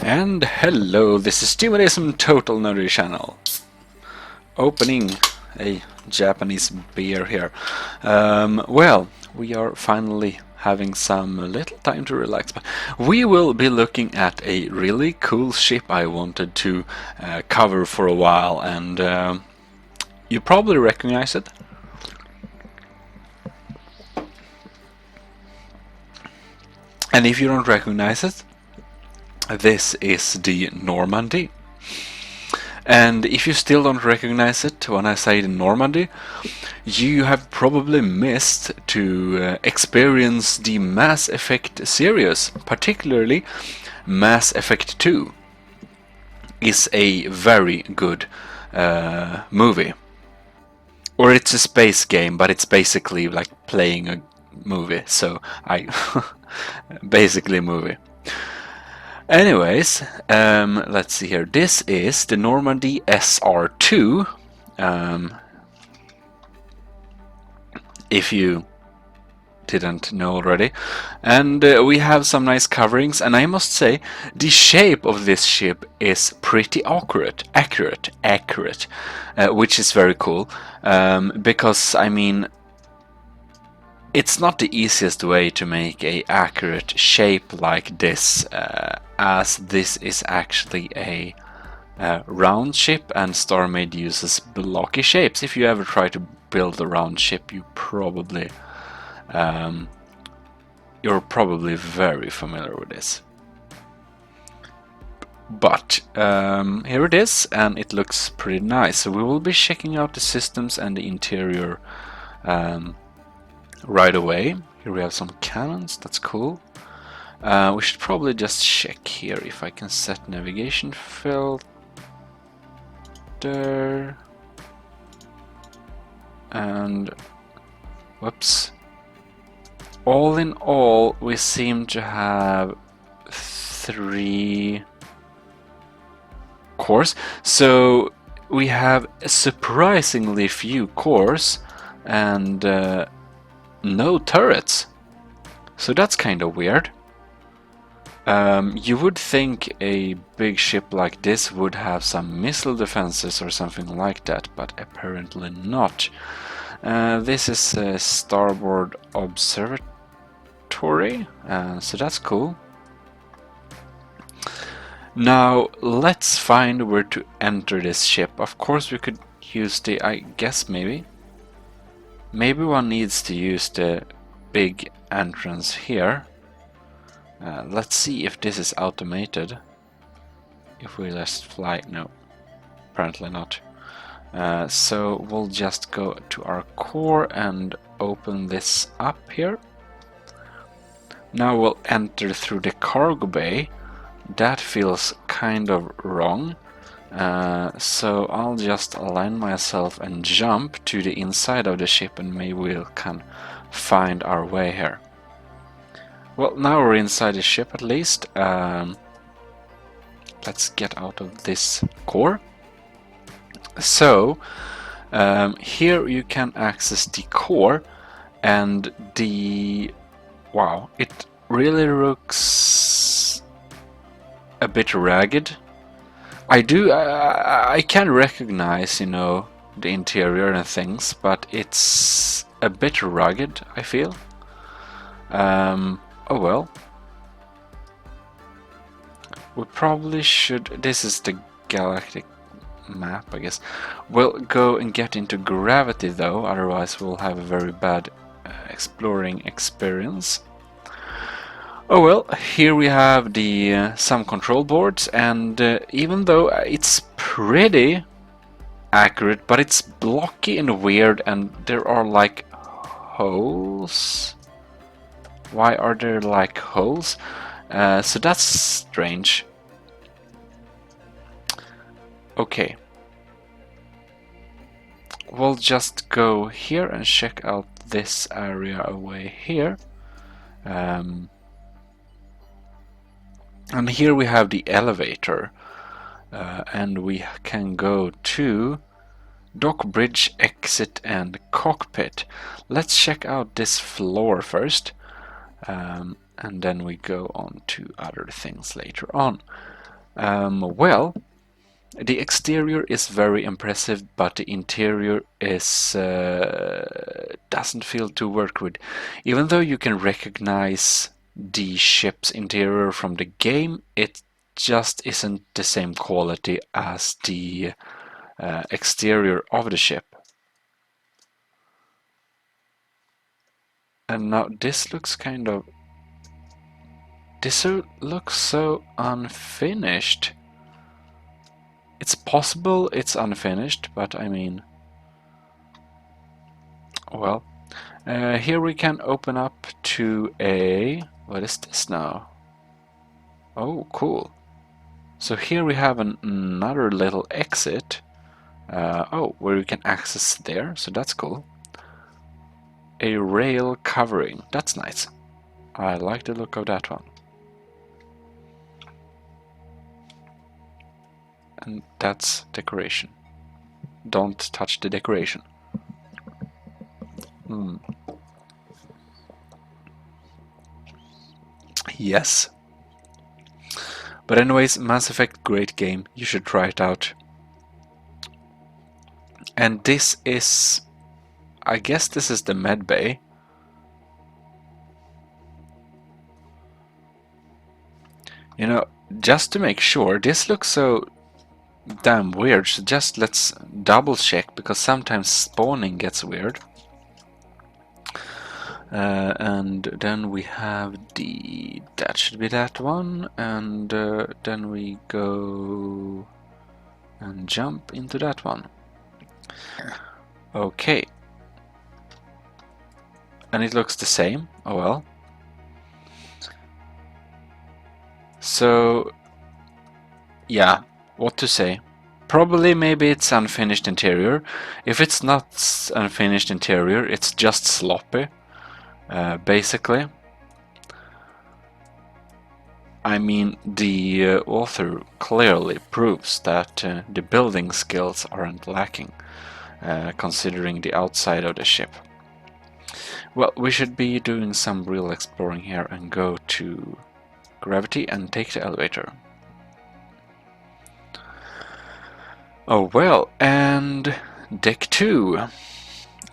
And hello, this is Gmodism Total Nerdy Channel. Opening a Japanese beer here. Well, we are finally having some little time to relax, but we will be looking at a really cool ship I wanted to cover for a while, and you probably recognize it. And if you don't recognize it, this is the Normandy. And if you still don't recognize it when I say the Normandy, you have probably missed to experience the Mass Effect series, particularly Mass Effect 2 is a very good movie. Or it's a space game, but it's basically like playing a movie, so basically a movie. Anyways, let's see here. This is the Normandy SR2. If you didn't know already. And we have some nice coverings, and I must say the shape of this ship is pretty accurate, which is very cool, because I mean it's not the easiest way to make a accurate shape like this, as this is actually a round ship, and StarMade uses blocky shapes. If you ever try to build a round ship, you're probably very familiar with this. But here it is, and it looks pretty nice. So we will be checking out the systems and the interior right away. Here we have some cannons, that's cool. We should probably just check here if I can set navigation filter. And whoops. All in all, we seem to have 3 cores. So we have surprisingly few cores and no turrets. So that's kind of weird. You would think a big ship like this would have some missile defenses or something like that, but apparently not. This is a starboard observatory, so that's cool. Now let's find where to enter this ship. Of course we could use the, I guess maybe one needs to use the big entrance here. Let's see if this is automated. If we just fly, no, apparently not. So we'll just go to our core and open this up here. Now we'll enter through the cargo bay. That feels kind of wrong. So I'll just align myself and jump to the inside of the ship, and maybe we can find our way here. Well, now we're inside the ship at least. Let's get out of this core. So here you can access the core, and wow, it really looks a bit ragged. I can recognize, you know, the interior and things, but it's a bit rugged, I feel. Oh well. We probably should... This is the galactic map, I guess. We'll go and get into gravity though, otherwise we'll have a very bad exploring experience. Oh well, here we have the some control boards, and even though it's pretty accurate, but it's blocky and weird, and there are like holes. Why are there like holes? So that's strange. Okay. We'll just go here and check out this area away here. And here we have the elevator. And we can go to dock, bridge, exit, and cockpit. Let's check out this floor first. And then we go on to other things later on. Well, the exterior is very impressive, but the interior is doesn't feel to work with. Even though you can recognize the ship's interior from the game, it just isn't the same quality as the exterior of the ship. And now this looks kind of... This looks so unfinished. It's possible it's unfinished, but I mean... Well, here we can open up to a... What is this now? Oh, cool. So here we have another little exit. Oh, where you can access there, so that's cool. A rail covering, that's nice. I like the look of that one. And that's decoration. Don't touch the decoration. Yes. But anyways, Mass Effect, great game. You should try it out. And this is... I guess this is the med bay. You know, just to make sure, this looks so damn weird, so just let's double check, because sometimes spawning gets weird. And then we have the... that should be that one, and then we go and jump into that one. Okay. And it looks the same. Oh well. So, yeah, what to say? Probably maybe it's unfinished interior. If it's not unfinished interior, it's just sloppy, basically. I mean, the author clearly proves that the building skills aren't lacking, considering the outside of the ship. Well, we should be doing some real exploring here and go to gravity and take the elevator. Oh well, and deck 2.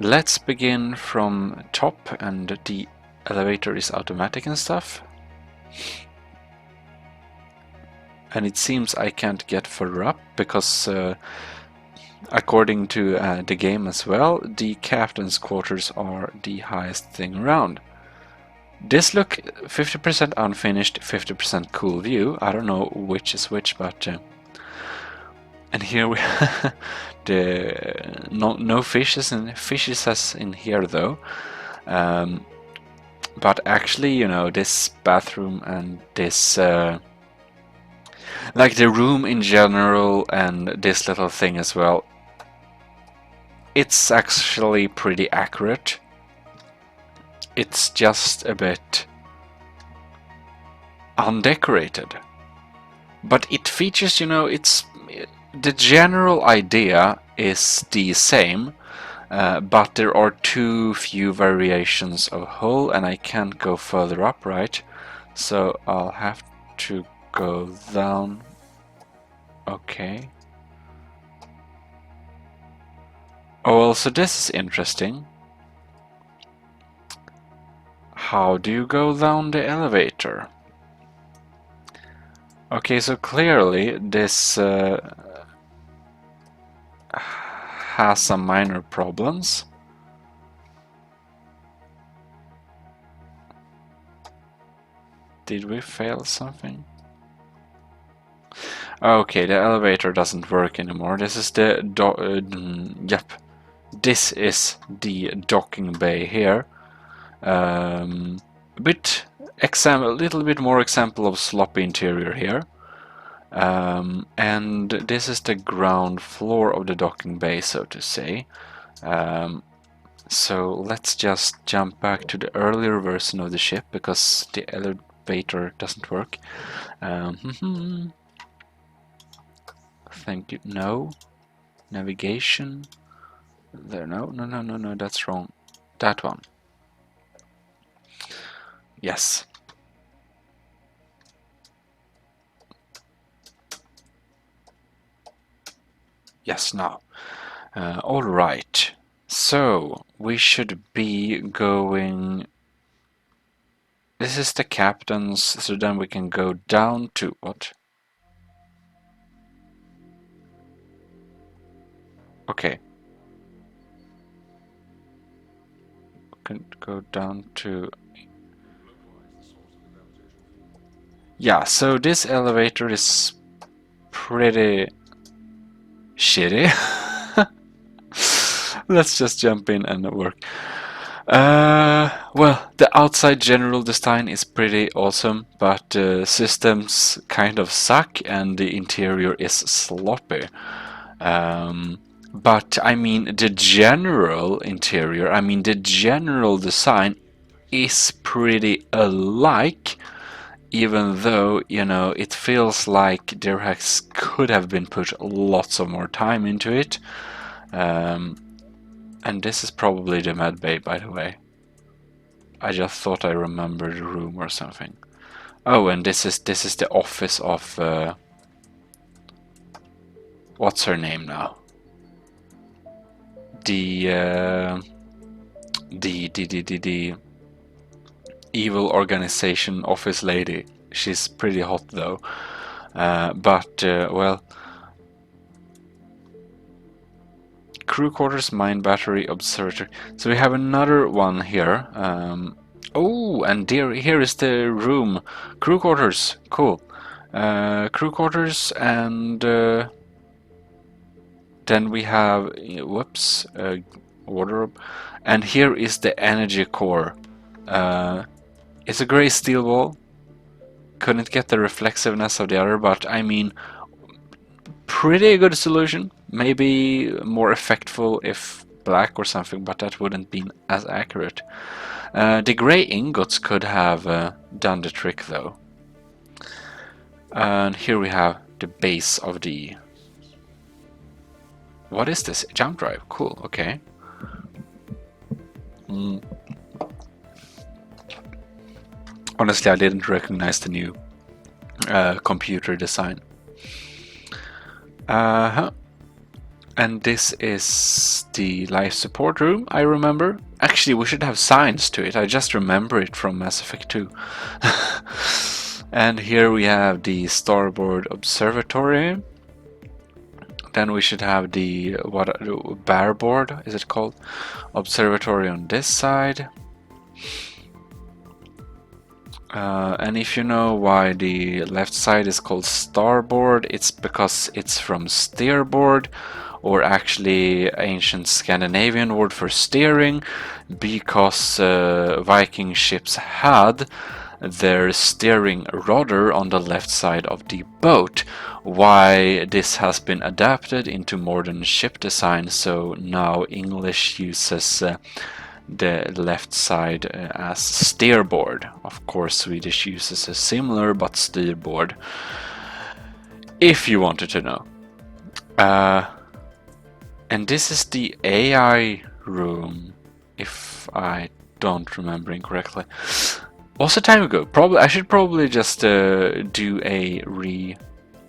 Let's begin from top, and the elevator is automatic and stuff. And it seems I can't get further up because according to the game as well, the captain's quarters are the highest thing around. This look 50% unfinished, 50% cool view. I don't know which is which, but and here we the no fishes as in here though. But actually, you know, this bathroom and this like the room in general and this little thing as well, it's actually pretty accurate. It's just a bit undecorated. But it features, you know, it's the general idea is the same, but there are too few variations of hull, and I can't go further up, right? So I'll have to go down. Okay. Oh, well, so this is interesting. How do you go down the elevator? Okay, so clearly this has some minor problems. Did we fail something? Okay, the elevator doesn't work anymore. This is the yep. This is the docking bay here. A little bit more example of sloppy interior here. And this is the ground floor of the docking bay, so to say. So let's just jump back to the earlier version of the ship, because the elevator doesn't work. Thank you. No. Navigation. There. No, that's wrong. That one. Yes. Yes, now. All right. So we should be going. This is the captain's, so then we can go down to what? Okay. We can go down to. Yeah, so this elevator is pretty shitty. Let's just jump in and work. Well, the outside general design is pretty awesome, but systems kind of suck and the interior is sloppy. But I mean, the general interior, I mean, the general design is pretty alike, even though, you know, it feels like there could have been put lots of more time into it. And this is probably the med bay, by the way. I just thought I remembered the room or something. Oh, and this is the office of what's her name now? The evil organization office lady. She's pretty hot though. Well, crew quarters, mine battery, observatory. So we have another one here. Oh, and here is the room. Crew quarters, cool. Crew quarters, and then we have, whoops, wardrobe. And here is the energy core. It's a gray steel wall. Couldn't get the reflexiveness of the other, but I mean, pretty good solution. Maybe more effectful if black or something, but that wouldn't be as accurate. The gray ingots could have done the trick though. And here we have the base of the... What is this? Jump drive. Cool, okay. Honestly, I didn't recognize the new computer design. And this is the life support room, I remember. Actually, we should have signs to it. I just remember it from Mass Effect 2. And here we have the starboard observatory. Then we should have the barboard, is it called? Observatory on this side. And if you know why the left side is called starboard, it's because it's from steerboard, or actually ancient Scandinavian word for steering, because Viking ships had their steering rudder on the left side of the boat. Why this has been adapted into modern ship design, so now English uses the left side as steerboard. Of course, Swedish uses a similar but steerboard, if you wanted to know. And this is the AI room, if I don't remember incorrectly. Was a time ago. I should probably just do a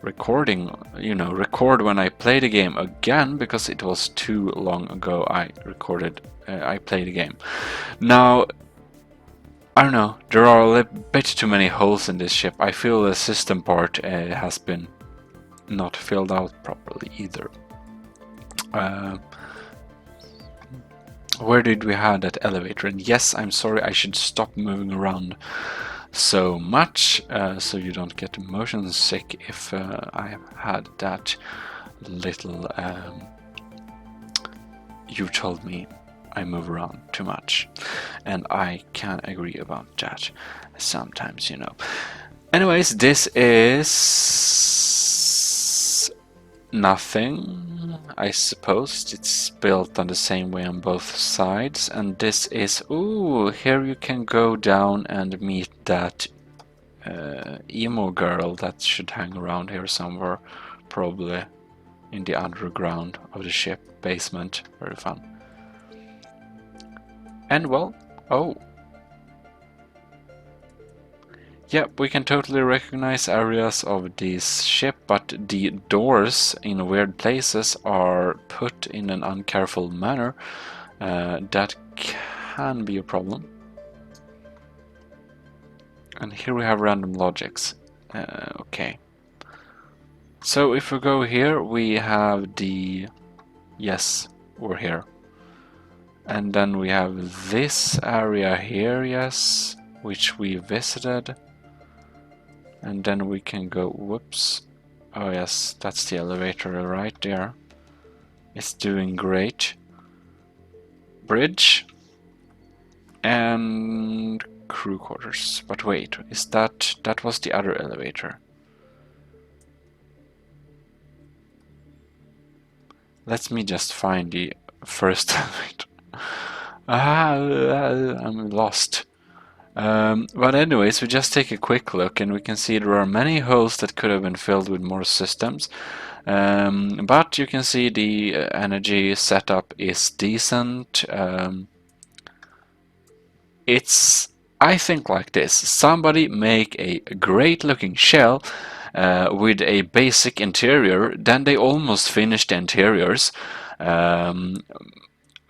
recording, you know, record when I play the game again, because it was too long ago I played the game. Now, I don't know, there are a bit too many holes in this ship. I feel the system part has been not filled out properly either. Where did we have that elevator? And yes, I'm sorry, I should stop moving around so much, so you don't get motion sick if I have had that little... you told me I move around too much, and I can agree about that sometimes, you know. Anyways, this is nothing, I suppose. It's built on the same way on both sides, and this is... Ooh, here you can go down and meet that emo girl that should hang around here somewhere, probably in the underground of the ship basement. Very fun. And well, oh Yep, we can totally recognize areas of this ship, but the doors in weird places are put in an uncareful manner. That can be a problem. And here we have random logics. Okay. So if we go here, we have the... Yes, we're here. And then we have this area here, yes, which we visited. And then we can go... Whoops. Oh yes, that's the elevator right there. It's doing great. Bridge. And crew quarters. But wait, is that... That was the other elevator. Let me just find the first elevator. I'm lost. But anyways, we just take a quick look and we can see there are many holes that could have been filled with more systems. But you can see the energy setup is decent. It's, I think, like this. Somebody make a great looking shell with a basic interior, then they almost finish the interiors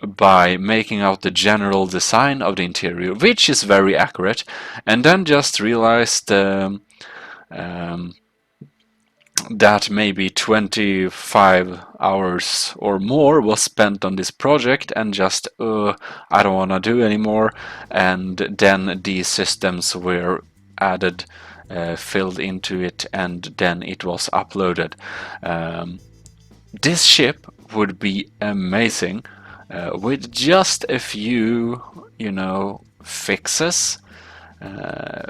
by making out the general design of the interior, which is very accurate, and then just realized that maybe 25 hours or more was spent on this project and just I don't want to do anymore, and then these systems were added, filled into it, and then it was uploaded. This ship would be amazing with just a few, you know, fixes.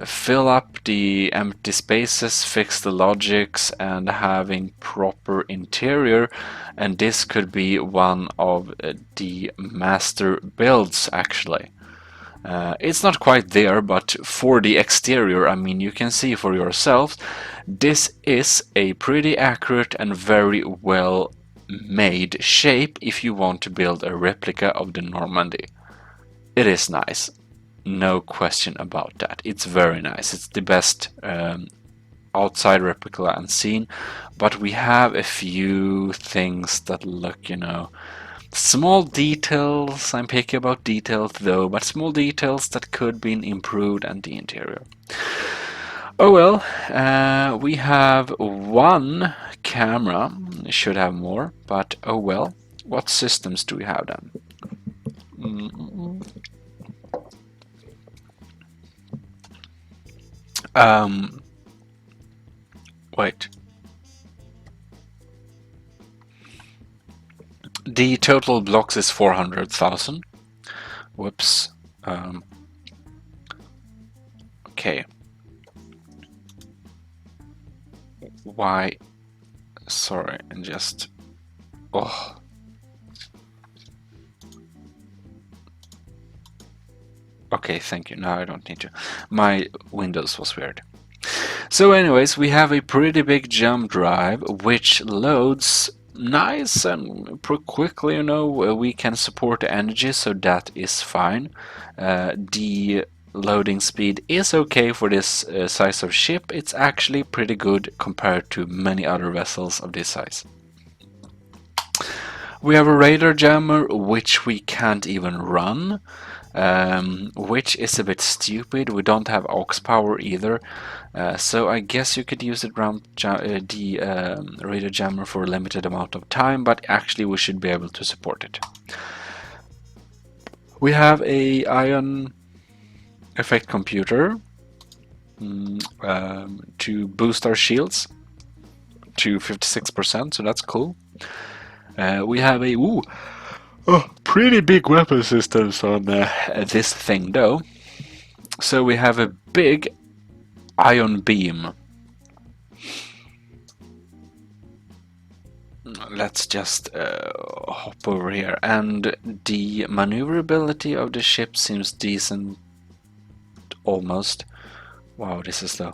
Fill up the empty spaces, fix the logics, and having proper interior, and this could be one of the master builds actually. It's not quite there, but for the exterior, I mean, you can see for yourselves, this is a pretty accurate and very well made shape if you want to build a replica of the Normandy. It is nice. No question about that. It's very nice. It's the best outside replica unseen, but we have a few things that look, you know, small details. I'm picky about details though, but small details that could be improved, and the interior. Oh well, we have one camera. Should have more, but oh well. What systems do we have then? Wait. The total blocks is 400,000. Whoops. Okay. Why? Sorry, and just... Oh. Okay, thank you. Now I don't need to. My Windows was weird. So anyways, we have a pretty big jump drive which loads nice and pretty quickly, you know. We can support the energy, so that is fine. The loading speed is okay for this size of ship. It's actually pretty good compared to many other vessels of this size. We have a radar jammer which we can't even run. Which is a bit stupid. We don't have aux power either, so I guess you could use it around the radar jammer for a limited amount of time, but actually we should be able to support it. We have a ion effect computer to boost our shields to 56%, so that's cool. We have a pretty big weapon systems on this thing though. So we have a big ion beam. Let's just hop over here, and the maneuverability of the ship seems decent, almost. Wow, this is low,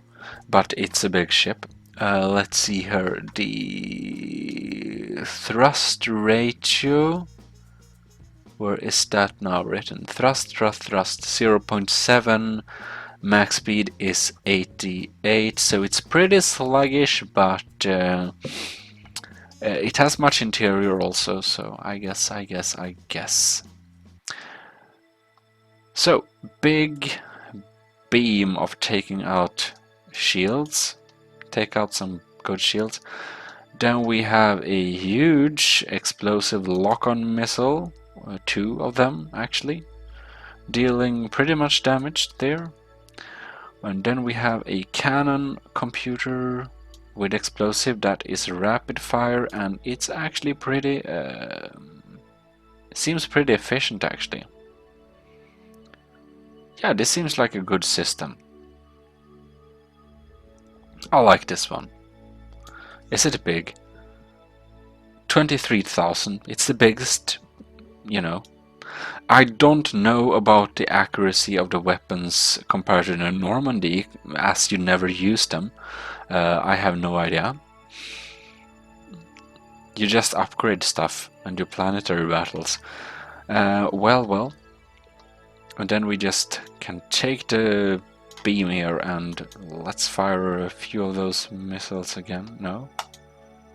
but it's a big ship. Let's see here, the thrust ratio. Where is that now written? Thrust 0.7, Max speed is 88, so it's pretty sluggish, but it has much interior also, so I guess. So, big beam of taking out shields. Take out some good shields. Then we have a huge explosive lock-on missile, 2 of them actually, dealing pretty much damage there. And then we have a cannon computer with explosive that is rapid fire, and it's actually pretty, seems pretty efficient actually. Yeah, this seems like a good system. I like this one. Is it big? 23,000. It's the biggest, you know. I don't know about the accuracy of the weapons compared to the Normandy, as you never use them. I have no idea. You just upgrade stuff and do planetary battles. Well. And then we just can take the beam here and let's fire a few of those missiles again. No?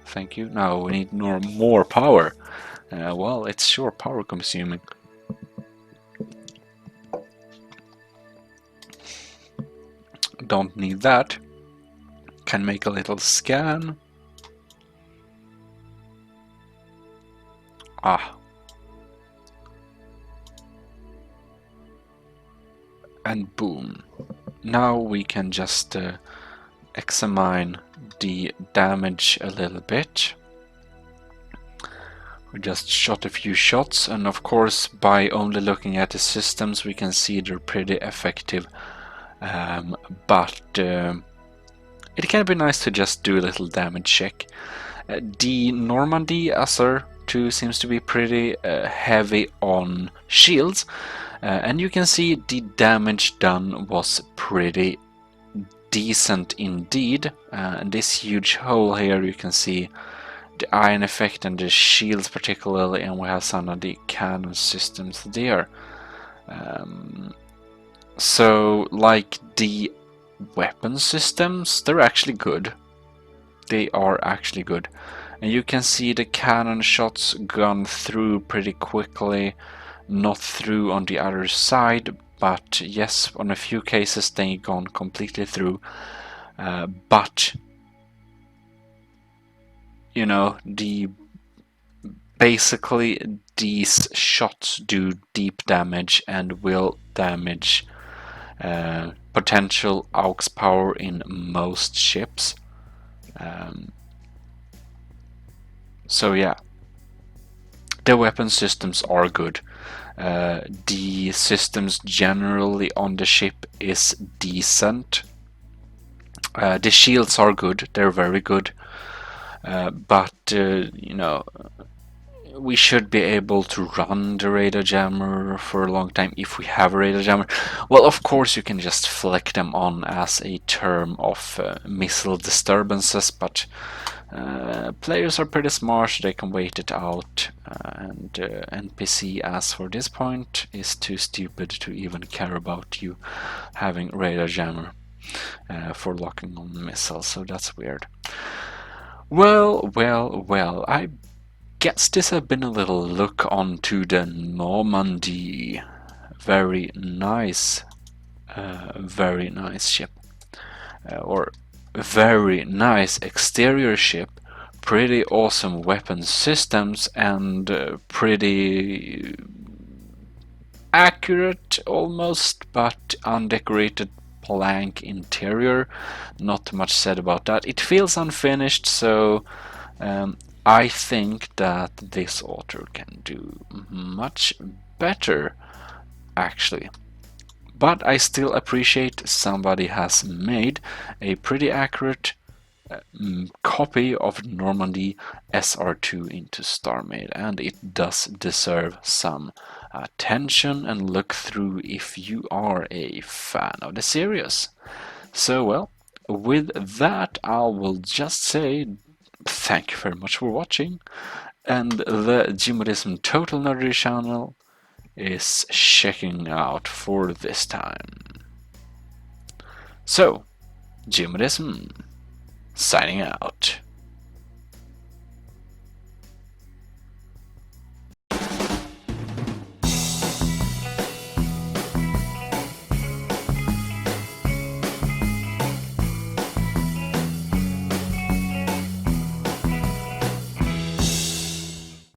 Thank you. Now we need more power. Well, it's sure power consuming. Don't need that. Can make a little scan. Ah. And boom. Now we can just examine the damage a little bit. We just shot a few shots, and of course by only looking at the systems we can see they're pretty effective. But it can be nice to just do a little damage check. The Normandy SR2 seems to be pretty heavy on shields, and you can see the damage done was pretty decent indeed. And this huge hole here, you can see the iron effect and the shields particularly, and we have some of the cannon systems there. So, like the weapon systems, they're actually good. They are actually good. And you can see the cannon shots gone through pretty quickly, not through on the other side, but yes, on a few cases they gone completely through. But, you know, basically these shots do deep damage and will damage potential aux power in most ships. So yeah, the weapon systems are good. The systems generally on the ship is decent. The shields are good, they're very good. But you know, we should be able to run the radar jammer for a long time if we have a radar jammer. Well, of course you can just flick them on as a term of missile disturbances, but players are pretty smart, so they can wait it out, and NPC as for this point is too stupid to even care about you having radar jammer for locking on missiles, so that's weird. Well, I guess this has been a little look onto the Normandy. Very nice ship, or very nice exterior ship, pretty awesome weapon systems, and pretty accurate almost, but undecorated plank interior. Not much said about that. It feels unfinished, so I think that this author can do much better, actually. But I still appreciate somebody has made a pretty accurate copy of Normandy SR2 into StarMade, and it does deserve some attention and look through if you are a fan of the series. So, well, with that, I will just say thank you very much for watching, and the Gmodism Total Nerdery channel is checking out for this time. So, Gmodism, signing out.